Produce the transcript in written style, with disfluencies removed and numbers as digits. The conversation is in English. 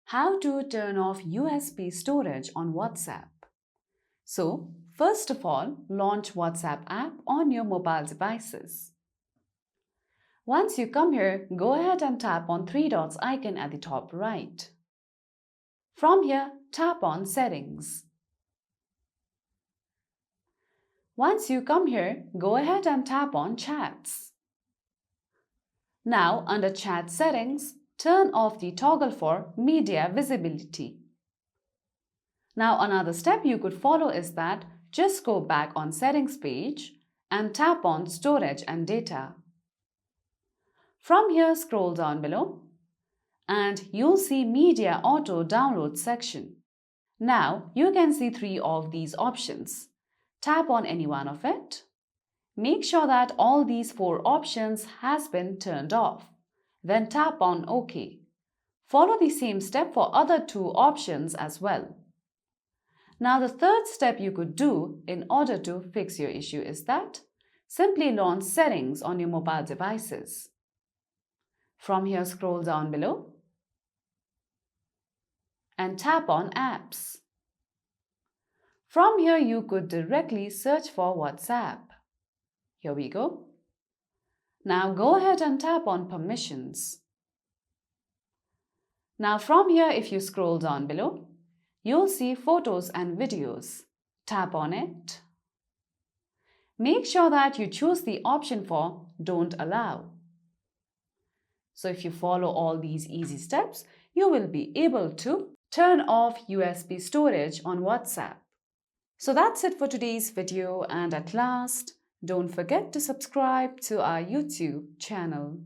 How to turn off USB storage on WhatsApp. So, first of all, launch WhatsApp app on your mobile devices. Once you come here, go ahead and tap on three dots icon at the top right. From here, tap on Settings. Once you come here, go ahead and tap on Chats. Now, under Chat Settings, turn off the toggle for media visibility. Now, another step you could follow is that just go back on Settings page and tap on Storage and Data. From here, scroll down below and you'll see Media Auto Download section. Now, you can see three of these options. Tap on any one of it. Make sure that all these four options has been turned off. Then tap on OK. Follow the same step for other two options as well. Now the third step you could do in order to fix your issue is that simply launch Settings on your mobile devices. From here, scroll down below and tap on Apps. From here, you could directly search for WhatsApp. Here we go. Now go ahead and tap on Permissions. Now from here, if you scroll down below, you'll see Photos and Videos. Tap on it. Make sure that you choose the option for Don't Allow. So if you follow all these easy steps, you will be able to turn off USB storage on WhatsApp. So that's it for today's video, and at last, don't forget to subscribe to our YouTube channel.